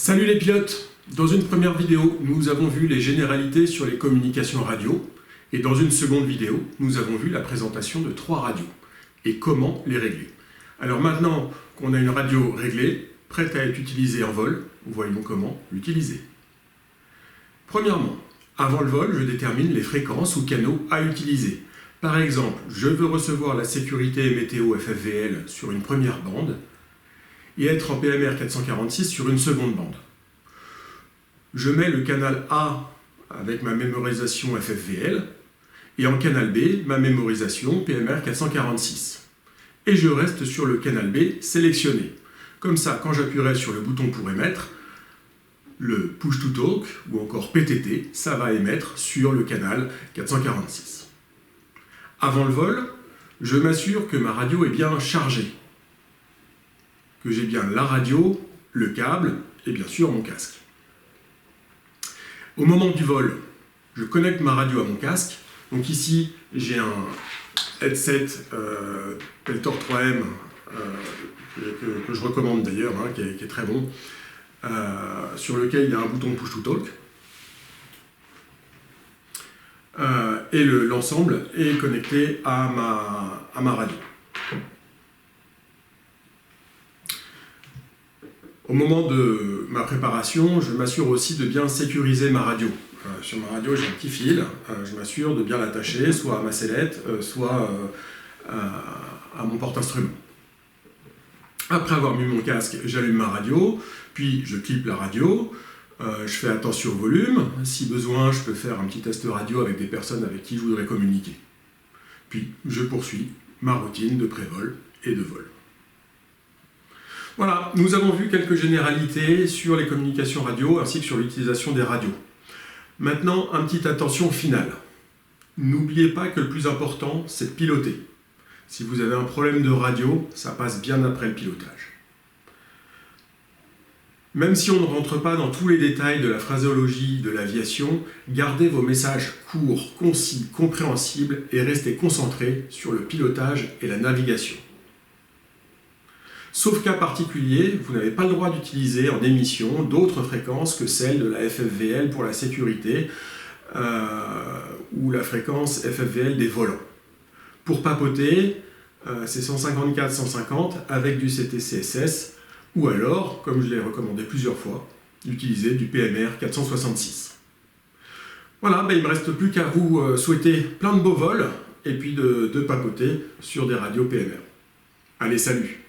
Salut les pilotes! Dans une première vidéo, nous avons vu les généralités sur les communications radio, et dans une seconde vidéo, nous avons vu la présentation de 3 radios, et comment les régler. Alors maintenant qu'on a une radio réglée, prête à être utilisée en vol, voyons comment l'utiliser. Premièrement, avant le vol, je détermine les fréquences ou canaux à utiliser. Par exemple, je veux recevoir la sécurité météo FFVL sur une première bande, et être en PMR 446 sur une seconde bande. Je mets le canal A avec ma mémorisation FFVL et en canal B, ma mémorisation PMR 446. Et je reste sur le canal B sélectionné. Comme ça, quand j'appuierai sur le bouton pour émettre, le Push to Talk ou encore PTT, ça va émettre sur le canal 446. Avant le vol, je m'assure que ma radio est bien chargée, que j'ai bien la radio, le câble et bien sûr mon casque. Au moment du vol, je connecte ma radio à mon casque. Donc ici, j'ai un headset Peltor 3M que je recommande d'ailleurs, qui est très bon, sur lequel il y a un bouton Push to Talk. Et l'ensemble est connecté à ma radio. Au moment de ma préparation, je m'assure aussi de bien sécuriser ma radio. Sur ma radio, j'ai un petit fil, je m'assure de bien l'attacher, soit à ma sellette, soit à mon porte-instrument. Après avoir mis mon casque, j'allume ma radio, puis je clip la radio, je fais attention au volume. Si besoin, je peux faire un petit test radio avec des personnes avec qui je voudrais communiquer. Puis je poursuis ma routine de pré-vol et de vol. Voilà, nous avons vu quelques généralités sur les communications radio ainsi que sur l'utilisation des radios. Maintenant, une petite attention finale. N'oubliez pas que le plus important, c'est de piloter. Si vous avez un problème de radio, ça passe bien après le pilotage. Même si on ne rentre pas dans tous les détails de la phraséologie de l'aviation, gardez vos messages courts, concis, compréhensibles et restez concentrés sur le pilotage et la navigation. Sauf cas particulier, vous n'avez pas le droit d'utiliser en émission d'autres fréquences que celles de la FFVL pour la sécurité ou la fréquence FFVL des volants. Pour papoter, c'est 154-150 avec du CTCSS ou alors, comme je l'ai recommandé plusieurs fois, d'utiliser du PMR 466. Voilà, il ne me reste plus qu'à vous souhaiter plein de beaux vols et puis de papoter sur des radios PMR. Allez, salut!